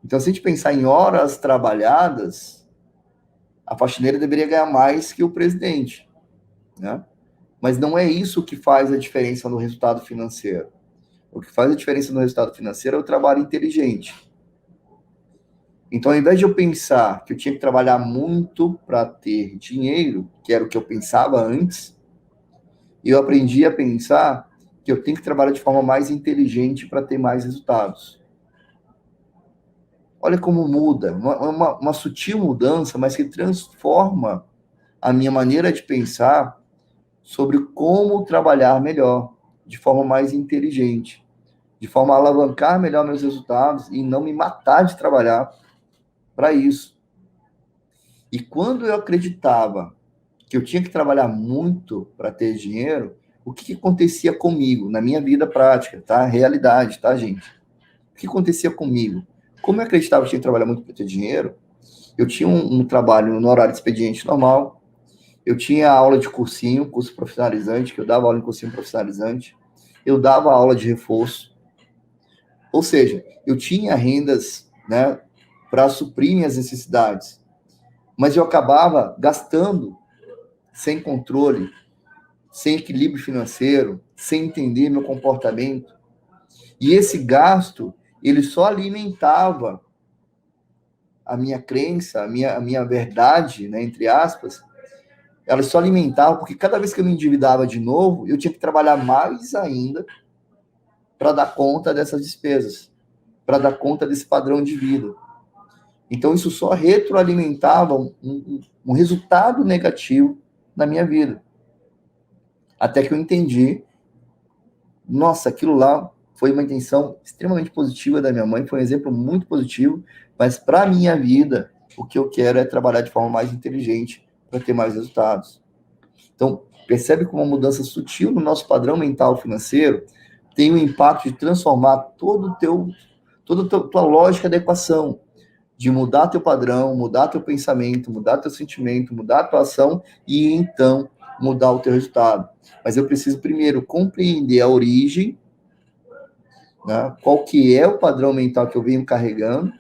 Então, se a gente pensar em horas trabalhadas, a faxineira deveria ganhar mais que o presidente, né? Mas não é isso que faz a diferença no resultado financeiro. O que faz a diferença no resultado financeiro é o trabalho inteligente. Então, ao invés de eu pensar que eu tinha que trabalhar muito para ter dinheiro, que era o que eu pensava antes, eu aprendi a pensar que eu tenho que trabalhar de forma mais inteligente para ter mais resultados. Olha como muda, uma sutil mudança, mas que transforma a minha maneira de pensar sobre como trabalhar melhor, de forma mais inteligente, de forma a alavancar melhor meus resultados e não me matar de trabalhar para isso. E quando eu acreditava que eu tinha que trabalhar muito para ter dinheiro, o que acontecia comigo na minha vida prática, tá? Realidade, tá, gente? O que acontecia comigo? Como eu acreditava que tinha que trabalhar muito para ter dinheiro, eu tinha um trabalho no horário de expediente normal, eu tinha aula de cursinho, curso profissionalizante, que eu dava aula em cursinho profissionalizante, eu dava aula de reforço, ou seja, eu tinha rendas, né, para suprir minhas necessidades, mas eu acabava gastando sem controle, sem equilíbrio financeiro, sem entender meu comportamento. E esse gasto, ele só alimentava a minha crença, a minha verdade, né, entre aspas, ela só alimentava porque cada vez que eu me endividava de novo, eu tinha que trabalhar mais ainda para dar conta dessas despesas, para dar conta desse padrão de vida. Então, isso só retroalimentava um resultado negativo na minha vida. Até que eu entendi, nossa, aquilo lá foi uma intenção extremamente positiva da minha mãe, foi um exemplo muito positivo, mas para a minha vida, o que eu quero é trabalhar de forma mais inteligente para ter mais resultados. Então, percebe como uma mudança sutil no nosso padrão mental financeiro tem o impacto de transformar toda a tua lógica da equação, de mudar teu padrão, mudar teu pensamento, mudar teu sentimento, mudar a tua ação e então mudar o teu resultado. Mas eu preciso primeiro compreender a origem, né? Qual que é o padrão mental que eu venho carregando,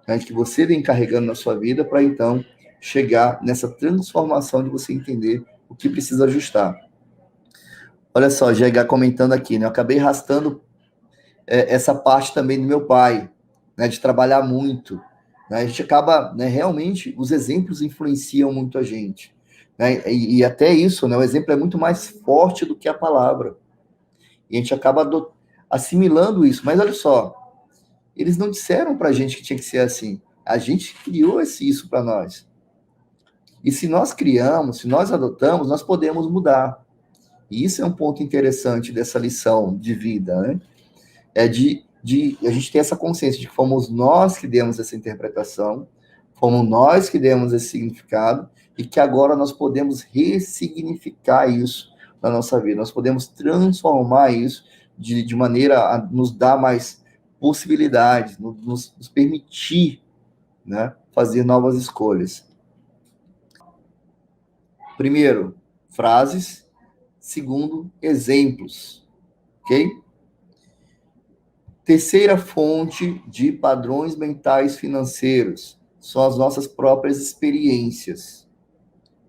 né? Que você vem carregando na sua vida, para então chegar nessa transformação de você entender o que precisa ajustar. Olha só, GH comentando aqui, né? Eu acabei arrastando essa parte também do meu pai, né? De trabalhar muito. Né? A gente acaba, né? Realmente, os exemplos influenciam muito a gente. Né? E até isso, né? O exemplo é muito mais forte do que a palavra. E a gente acaba assimilando isso. Mas olha só, eles não disseram para a gente que tinha que ser assim. A gente criou isso para nós. E se nós criamos, se nós adotamos, nós podemos mudar. E isso é um ponto interessante dessa lição de vida, né? É de a gente ter essa consciência de que fomos nós que demos essa interpretação, fomos nós que demos esse significado, e que agora nós podemos ressignificar isso na nossa vida, nós podemos transformar isso de maneira a nos dar mais possibilidades, nos permitir, né, fazer novas escolhas. Primeiro, frases. Segundo, exemplos. Ok? Terceira fonte de padrões mentais financeiros são as nossas próprias experiências.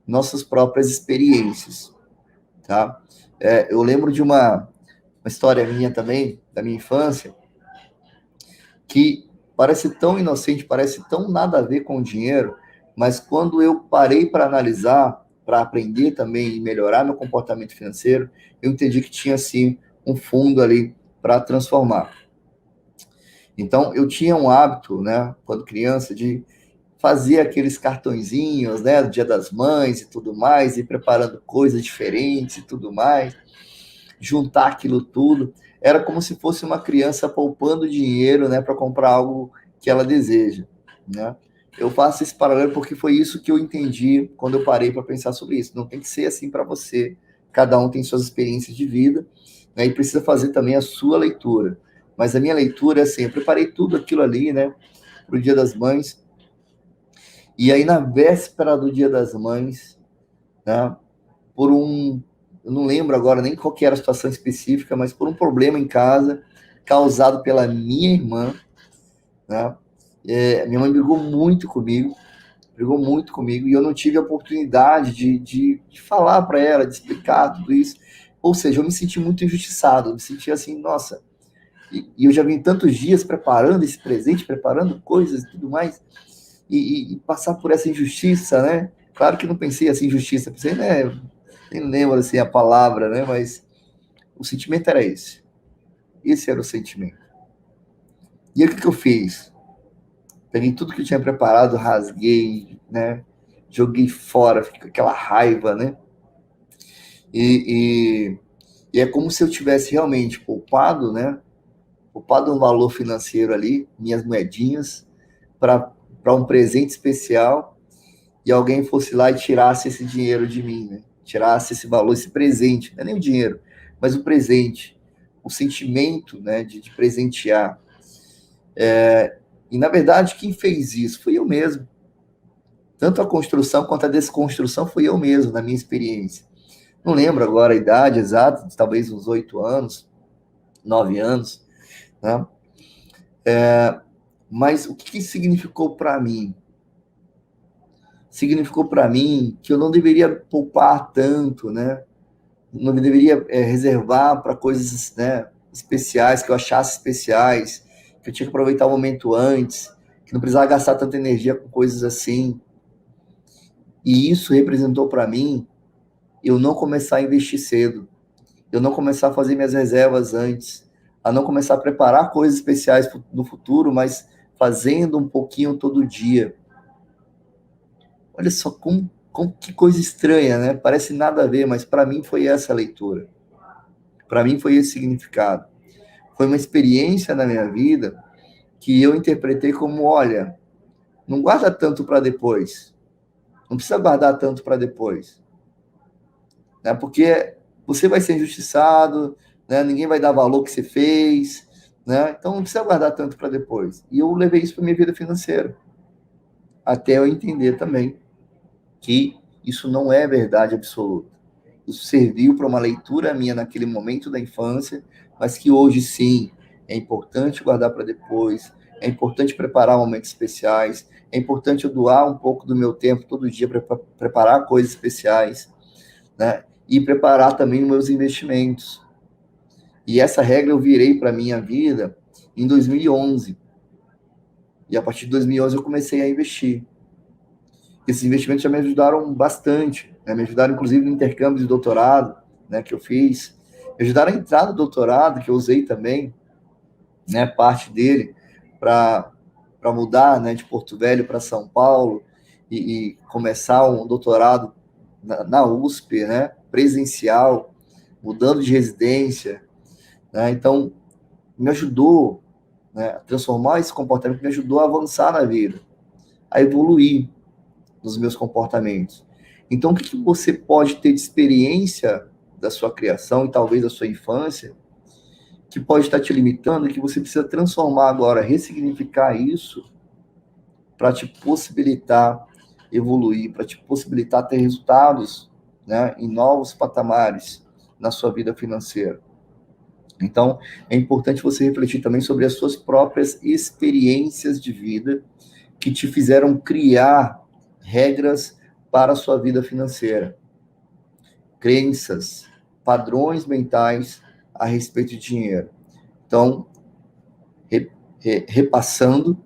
Nossas próprias experiências, tá? Eu lembro de uma história minha também, da minha infância, que parece tão inocente, parece tão nada a ver com o dinheiro, mas quando eu parei para analisar, para aprender também e melhorar meu comportamento financeiro, eu entendi que tinha, sim, um fundo ali para transformar. Então, eu tinha um hábito, né, quando criança, de fazer aqueles cartõezinhos, né, do Dia das Mães e tudo mais, e preparando coisas diferentes e tudo mais, juntar aquilo tudo. Era como se fosse uma criança poupando dinheiro, né, para comprar algo que ela deseja, né? Eu faço esse paralelo porque foi isso que eu entendi quando eu parei para pensar sobre isso. Não tem que ser assim para você. Cada um tem suas experiências de vida, né, e precisa fazer também a sua leitura. Mas a minha leitura é assim, eu preparei tudo aquilo ali, né, para o Dia das Mães. E aí, na véspera do Dia das Mães, né, eu não lembro agora nem qual que era a situação específica, mas por um problema em casa, causado pela minha irmã, né, minha mãe brigou muito comigo, e eu não tive a oportunidade de falar para ela, de explicar tudo isso. Ou seja, eu me senti muito injustiçado, eu me senti assim, nossa, e eu já vim tantos dias preparando esse presente, preparando coisas e tudo mais, e passar por essa injustiça, né? Claro que não pensei assim, injustiça, pensei, né? Nem lembro assim a palavra, né? Mas o sentimento era esse. Esse era o sentimento. E aí o que eu fiz? Peguei tudo que eu tinha preparado, rasguei, né? Joguei fora, fiquei com aquela raiva, né? E, e é como se eu tivesse realmente poupado, né? Poupado um valor financeiro ali, minhas moedinhas, para um presente especial. e alguém fosse lá e tirasse esse dinheiro de mim, né? Tirasse esse valor, esse presente, não é nem o dinheiro, mas o presente, o sentimento, né, de presentear. E, na verdade, quem fez isso foi eu mesmo. Tanto a construção quanto a desconstrução foi eu mesmo, na minha experiência. Não lembro agora a idade exata, talvez uns 8 anos, 9 anos, né? Mas o que significou para mim? Significou para mim que eu não deveria poupar tanto, né? Não deveria reservar para coisas, né, especiais, que eu achasse especiais, que eu tinha que aproveitar o momento antes, que não precisava gastar tanta energia com coisas assim. E isso representou para mim eu não começar a investir cedo, eu não começar a fazer minhas reservas antes, a não começar a preparar coisas especiais no futuro, mas fazendo um pouquinho todo dia. Olha só que coisa estranha, né? Parece nada a ver, mas para mim foi essa a leitura. Para mim foi esse significado. Foi uma experiência na minha vida que eu interpretei como, olha, não guarda tanto para depois. Não precisa guardar tanto para depois. Né? Porque você vai ser injustiçado, né? Ninguém vai dar valor que você fez, né? Então não precisa guardar tanto para depois. E eu levei isso para minha vida financeira. Até eu entender também que isso não é verdade absoluta. Isso serviu para uma leitura minha naquele momento da infância, mas que hoje sim é importante guardar para depois, é importante preparar momentos especiais, é importante eu doar um pouco do meu tempo todo dia para preparar coisas especiais, né? E preparar também os meus investimentos. E essa regra eu virei para a minha vida em 2011. E a partir de 2011 eu comecei a investir. Esses investimentos já me ajudaram bastante, né? Me ajudaram inclusive no intercâmbio de doutorado, né, que eu fiz, me ajudaram a entrar no doutorado, que eu usei também, né, parte dele para mudar, né, de Porto Velho para São Paulo e começar um doutorado na USP, né, presencial, mudando de residência, né? Então me ajudou, né, a transformar esse comportamento, me ajudou a avançar na vida, a evoluir nos meus comportamentos. Então, o que você pode ter de experiência da sua criação e talvez da sua infância, que pode estar te limitando e que você precisa transformar agora, ressignificar isso para te possibilitar evoluir, para te possibilitar ter resultados, né, em novos patamares na sua vida financeira. Então, é importante você refletir também sobre as suas próprias experiências de vida que te fizeram criar regras para a sua vida financeira, crenças, padrões mentais a respeito de dinheiro. Então, repassando,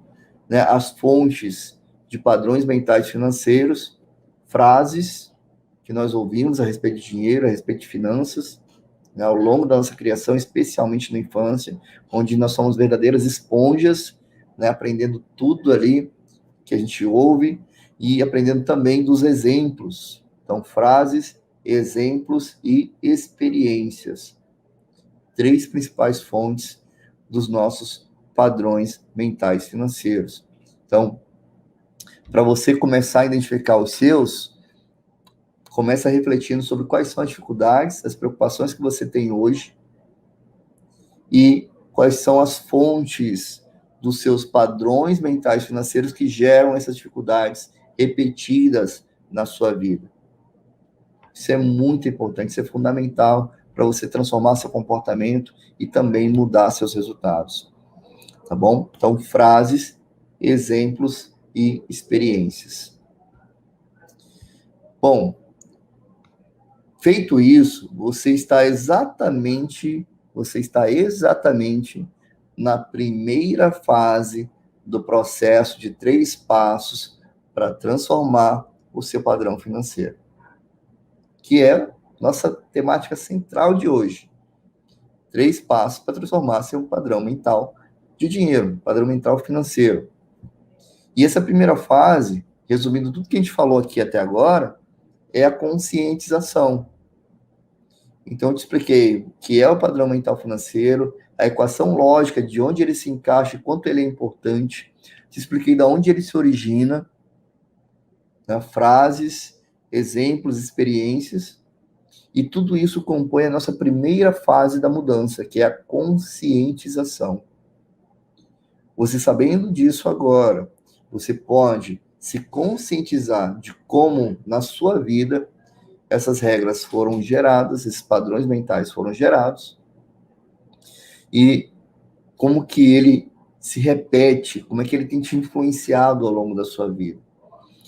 né, as fontes de padrões mentais financeiros, frases que nós ouvimos a respeito de dinheiro, a respeito de finanças, né, ao longo da nossa criação, especialmente na infância, onde nós somos verdadeiras esponjas, né, aprendendo tudo ali que a gente ouve e aprendendo também dos exemplos. Então, frases, exemplos e experiências. 3 principais fontes dos nossos padrões mentais financeiros. Então, para você começar a identificar os seus, começa refletindo sobre quais são as dificuldades, as preocupações que você tem hoje e quais são as fontes dos seus padrões mentais financeiros que geram essas dificuldades repetidas na sua vida. Isso é muito importante, isso é fundamental para você transformar seu comportamento e também mudar seus resultados. Tá bom? Então, frases, exemplos e experiências. Bom, feito isso, você está exatamente na primeira fase do processo de 3 passos para transformar o seu padrão financeiro, que é nossa temática central de hoje. 3 passos para transformar seu padrão mental de dinheiro, padrão mental financeiro. E essa primeira fase, resumindo tudo que a gente falou aqui até agora, é a conscientização. Então, eu te expliquei o que é o padrão mental financeiro, a equação lógica de onde ele se encaixa e quanto ele é importante. Te expliquei de onde ele se origina, né? Frases, exemplos, experiências, e tudo isso compõe a nossa primeira fase da mudança, que é a conscientização. Você sabendo disso agora, você pode se conscientizar de como, na sua vida, essas regras foram geradas, esses padrões mentais foram gerados, e como que ele se repete, como é que ele tem te influenciado ao longo da sua vida.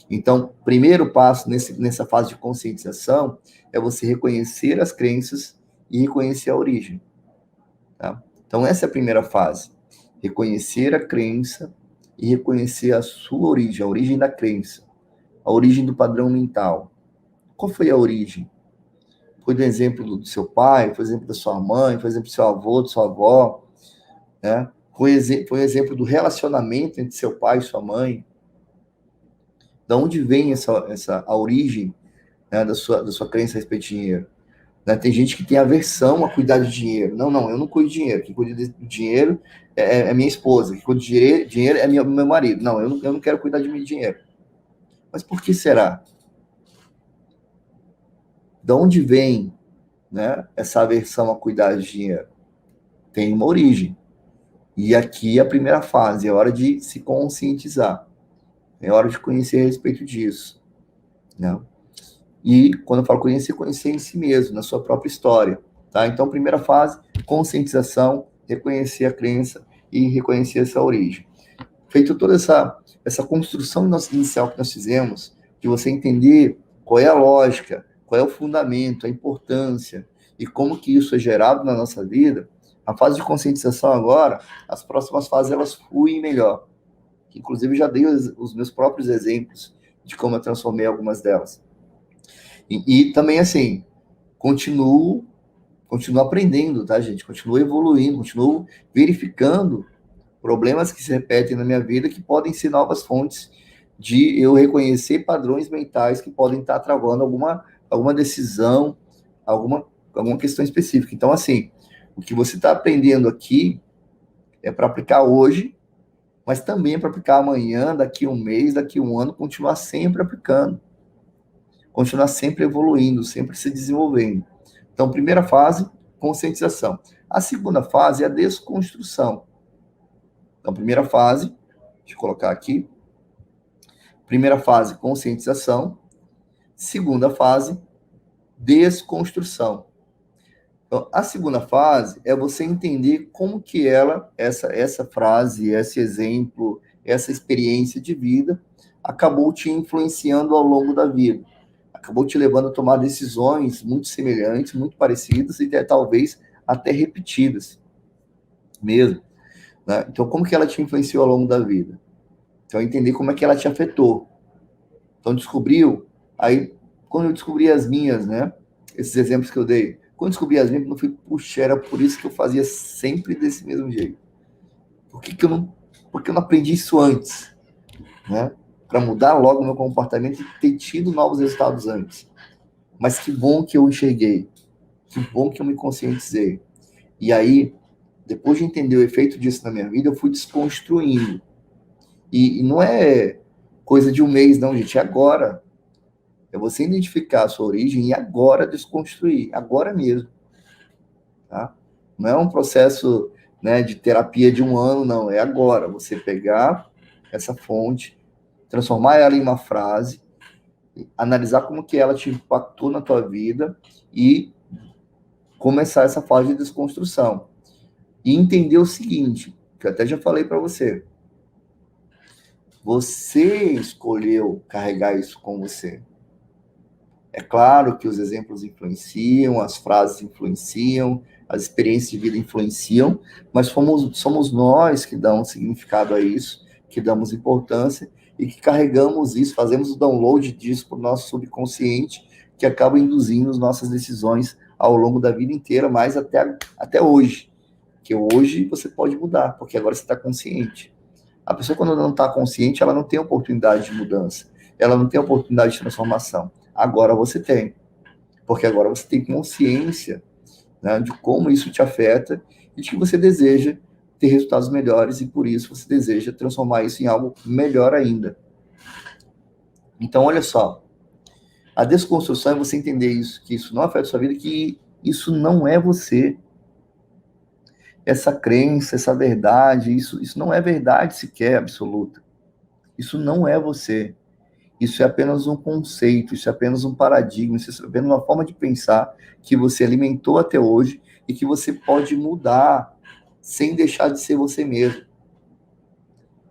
Então, primeiro passo nessa fase de conscientização é você reconhecer as crenças e reconhecer a origem. Tá? Então, essa é a primeira fase. Reconhecer a crença e reconhecer a sua origem, a origem da crença, a origem do padrão mental. Qual foi a origem? Foi do exemplo do seu pai, foi do exemplo da sua mãe, foi do exemplo do seu avô, da sua avó, né? Foi o exemplo do relacionamento entre seu pai e sua mãe. Da onde vem a origem, né, da sua crença a respeito de dinheiro? Né? Tem gente que tem aversão a cuidar de dinheiro. Não, eu não cuido de dinheiro. Quem cuida de dinheiro é minha esposa. Quem cuida de dinheiro é meu marido. Não, eu não quero cuidar de mim de dinheiro. Mas por que será? De onde vem, né, essa aversão a cuidar de dinheiro? Tem uma origem. E aqui é a primeira fase, é hora de se conscientizar. É hora de conhecer a respeito disso. Né? E quando eu falo conhecer em si mesmo, na sua própria história. Tá? Então, primeira fase, conscientização, reconhecer a crença e reconhecer essa origem. Feito toda essa construção inicial que nós fizemos, de você entender qual é a lógica, qual é o fundamento, a importância e como que isso é gerado na nossa vida, a fase de conscientização agora, as próximas fases elas fluem melhor. Inclusive, já dei os meus próprios exemplos de como eu transformei algumas delas. E também, assim, continuo aprendendo, tá, gente? Continuo evoluindo, continuo verificando problemas que se repetem na minha vida que podem ser novas fontes de eu reconhecer padrões mentais que podem estar travando alguma decisão, alguma questão específica. Então, assim, o que você está aprendendo aqui é para aplicar hoje, mas também é para aplicar amanhã, daqui a um mês, daqui a um ano, continuar sempre aplicando, continuar sempre evoluindo, sempre se desenvolvendo. Então, primeira fase, conscientização. A segunda fase é a desconstrução. Então, primeira fase, deixa eu colocar aqui. Primeira fase, conscientização. Segunda fase, desconstrução. Então, a segunda fase é você entender como que essa frase, esse exemplo, essa experiência de vida acabou te influenciando ao longo da vida. Acabou te levando a tomar decisões muito semelhantes, muito parecidas e talvez até repetidas mesmo. Né? Então, como que ela te influenciou ao longo da vida? Então, entender como é que ela te afetou. Então, descobriu, aí, quando eu descobri as minhas, né, esses exemplos que eu dei, quando eu descobri as minhas, eu falei, puxa, era por isso que eu fazia sempre desse mesmo jeito. Porque eu não aprendi isso antes, né? Para mudar logo o meu comportamento e ter tido novos resultados antes. Mas que bom que eu enxerguei, que bom que eu me conscientizei. E aí, depois de entender o efeito disso na minha vida, eu fui desconstruindo. E não é coisa de um mês, não, gente, é agora. É você identificar a sua origem e agora desconstruir, agora mesmo. Tá? Não é um processo, né, de terapia de um ano, não. É agora. Você pegar essa fonte, transformar ela em uma frase, analisar como que ela te impactou na tua vida e começar essa fase de desconstrução. E entender o seguinte, que eu até já falei para você. Você escolheu carregar isso com você. É claro que os exemplos influenciam, as frases influenciam, as experiências de vida influenciam, mas somos nós que damos significado a isso, que damos importância e que carregamos isso, fazemos o download disso para o nosso subconsciente, que acaba induzindo as nossas decisões ao longo da vida inteira, mas até hoje. Que hoje você pode mudar, porque agora você está consciente. A pessoa, quando não está consciente, ela não tem oportunidade de mudança, ela não tem oportunidade de transformação. Agora você tem, porque agora você tem consciência, né, de como isso te afeta e de que você deseja ter resultados melhores e por isso você deseja transformar isso em algo melhor ainda. Então, olha só, a desconstrução é você entender isso, que isso não afeta a sua vida, que isso não é você. Essa crença, essa verdade, isso não é verdade sequer absoluta. Isso não é você. Isso é apenas um conceito, isso é apenas um paradigma, isso é apenas uma forma de pensar que você alimentou até hoje e que você pode mudar sem deixar de ser você mesmo,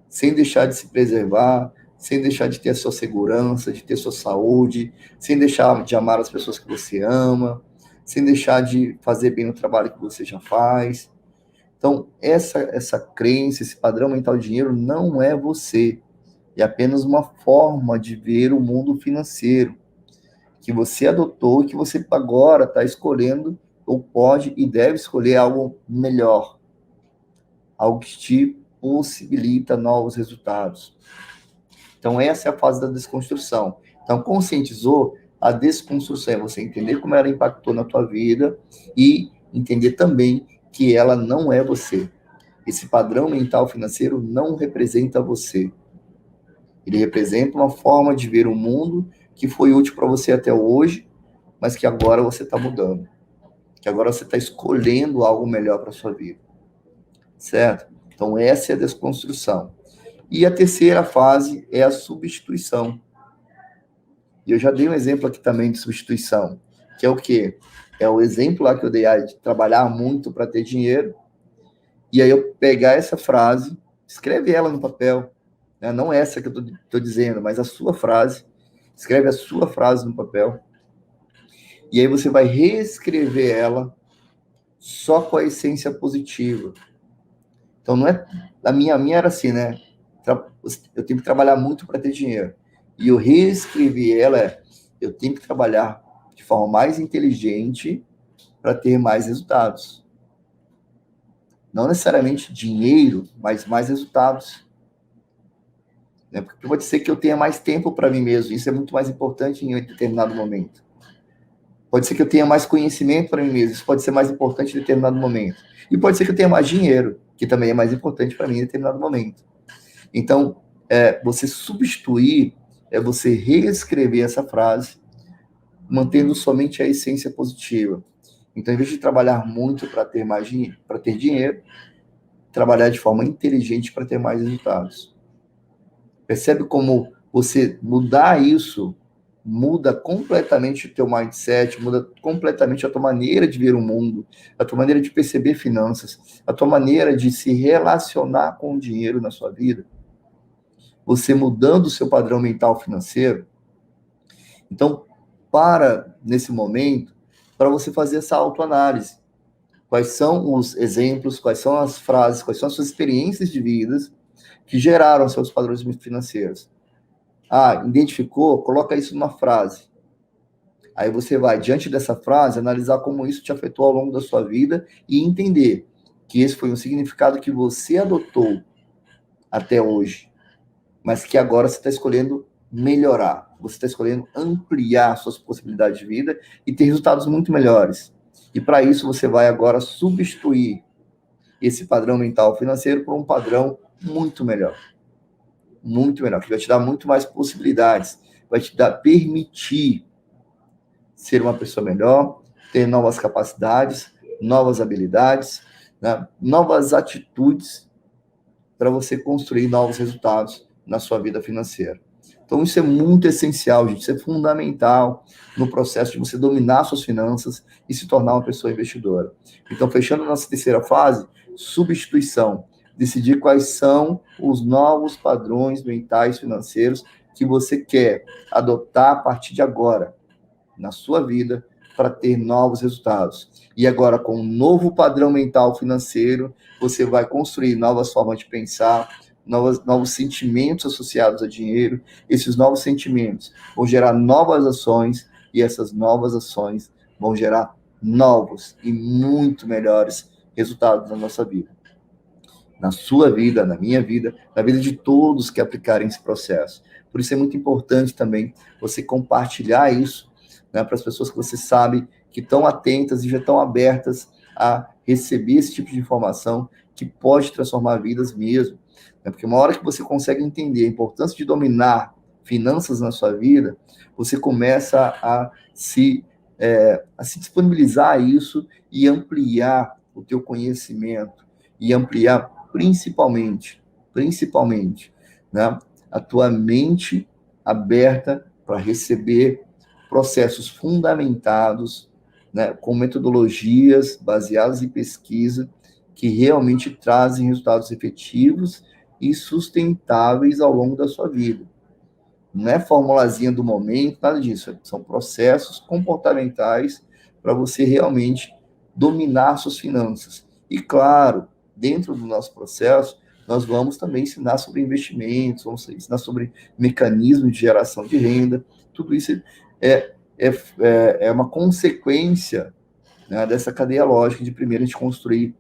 sem deixar de se preservar, sem deixar de ter a sua segurança, de ter sua saúde, sem deixar de amar as pessoas que você ama, sem deixar de fazer bem o trabalho que você já faz. Então, essa crença, esse padrão mental de dinheiro não é você. É apenas uma forma de ver o mundo financeiro que você adotou e que você agora está escolhendo, ou pode e deve escolher algo melhor, algo que te possibilita novos resultados. Então, essa é a fase da desconstrução. Então, conscientizou, a desconstrução é você entender como ela impactou na tua vida e entender também que ela não é você. Esse padrão mental financeiro não representa você. Ele representa uma forma de ver o mundo que foi útil para você até hoje, mas que agora você está mudando. Que agora você está escolhendo algo melhor para sua vida. Certo? Então, essa é a desconstrução. E a terceira fase é a substituição. E eu já dei um exemplo aqui também de substituição, que é o quê? É o exemplo lá que eu dei de trabalhar muito para ter dinheiro, e aí eu pegar essa frase, escreve ela no papel, né? Não essa que eu estou dizendo, mas a sua frase, escreve a sua frase no papel, e aí você vai reescrever ela só com a essência positiva. Então, não é... A minha era assim, né? Eu tenho que trabalhar muito para ter dinheiro. E eu reescrevi ela, eu tenho que trabalhar de forma mais inteligente para ter mais resultados. Não necessariamente dinheiro, mas mais resultados. Né? Porque pode ser que eu tenha mais tempo para mim mesmo. Isso é muito mais importante em um determinado momento. Pode ser que eu tenha mais conhecimento para mim mesmo. Isso pode ser mais importante em determinado momento. E pode ser que eu tenha mais dinheiro, que também é mais importante para mim em determinado momento. Então, você substituir é você reescrever essa frase, mantendo somente a essência positiva. Então, em vez de trabalhar muito para ter mais dinheiro, para ter dinheiro, trabalhar de forma inteligente para ter mais resultados. Percebe como você mudar isso muda completamente o teu mindset, muda completamente a tua maneira de ver o mundo, a tua maneira de perceber finanças, a tua maneira de se relacionar com o dinheiro na sua vida. Você mudando o seu padrão mental financeiro. Então, nesse momento, para você fazer essa autoanálise. Quais são os exemplos, quais são as frases, quais são as suas experiências de vida que geraram seus padrões financeiros. Identificou? Coloca isso numa frase. Aí você vai, diante dessa frase, analisar como isso te afetou ao longo da sua vida e entender que esse foi um significado que você adotou até hoje, mas que agora você está escolhendo melhorar. Você está escolhendo ampliar suas possibilidades de vida e ter resultados muito melhores. E para isso você vai agora substituir esse padrão mental financeiro por um padrão muito melhor. Muito melhor, que vai te dar muito mais possibilidades, vai te permitir ser uma pessoa melhor, ter novas capacidades, novas habilidades, né? Novas atitudes para você construir novos resultados na sua vida financeira. Então, isso é muito essencial, gente. Isso é fundamental no processo de você dominar suas finanças e se tornar uma pessoa investidora. Então, fechando a nossa terceira fase, substituição. Decidir quais são os novos padrões mentais financeiros que você quer adotar a partir de agora na sua vida para ter novos resultados. E agora, com um novo padrão mental financeiro, você vai construir novas formas de pensar, novos sentimentos associados a dinheiro. Esses novos sentimentos vão gerar novas ações e essas novas ações vão gerar novos e muito melhores resultados na nossa vida. Na sua vida, na minha vida, na vida de todos que aplicarem esse processo. Por isso é muito importante também você compartilhar isso, né, para as pessoas que você sabe que estão atentas e já estão abertas a receber esse tipo de informação que pode transformar vidas mesmo. Né? Porque uma hora que você consegue entender a importância de dominar finanças na sua vida, você começa a se disponibilizar a isso e ampliar o teu conhecimento e ampliar principalmente, né, a tua mente aberta para receber processos fundamentados, né, com metodologias baseadas em pesquisa que realmente trazem resultados efetivos e sustentáveis ao longo da sua vida. Não é formulazinha do momento, nada disso. São processos comportamentais para você realmente dominar suas finanças. E, claro, dentro do nosso processo, nós vamos também ensinar sobre investimentos, vamos ensinar sobre mecanismos de geração de renda. Tudo isso é uma consequência, né, dessa cadeia lógica de primeiro a gente construir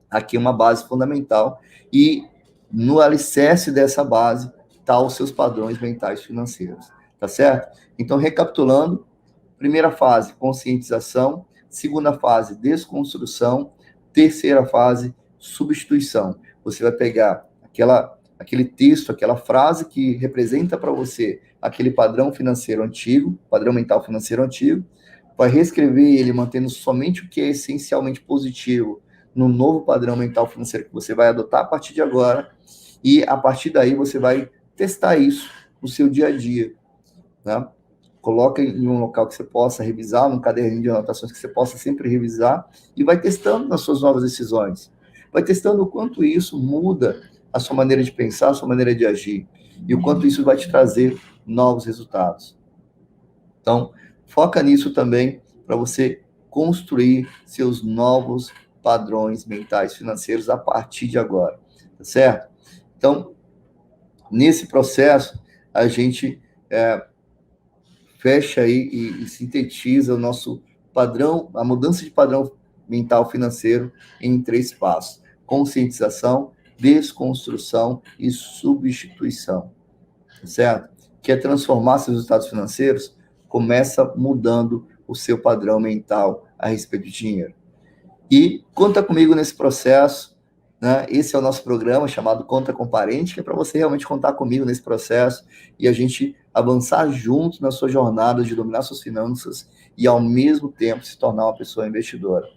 aqui uma base fundamental e no alicerce dessa base tá os seus padrões mentais financeiros, tá certo? Então, recapitulando, primeira fase, conscientização, segunda fase, desconstrução, terceira fase, substituição. Você vai pegar aquele texto, aquela frase que representa para você aquele padrão financeiro antigo, padrão mental financeiro antigo, vai reescrever ele mantendo somente o que é essencialmente positivo no novo padrão mental financeiro que você vai adotar a partir de agora, e a partir daí você vai testar isso no seu dia a dia, né? Coloca em um local que você possa revisar, num caderninho de anotações que você possa sempre revisar, e vai testando nas suas novas decisões. Vai testando o quanto isso muda a sua maneira de pensar, a sua maneira de agir, e o quanto isso vai te trazer novos resultados. Então, foca nisso também para você construir seus novos padrões mentais financeiros a partir de agora, tá certo? Então, nesse processo, a gente fecha aí e sintetiza o nosso padrão, a mudança de padrão mental financeiro em 3 passos: conscientização, desconstrução e substituição, tá certo? Quer transformar seus resultados financeiros? Começa mudando o seu padrão mental a respeito de dinheiro. E conta comigo nesse processo, né? Esse é o nosso programa chamado Conta com Parente, que é para você realmente contar comigo nesse processo e a gente avançar junto na sua jornada de dominar suas finanças e, ao mesmo tempo, se tornar uma pessoa investidora.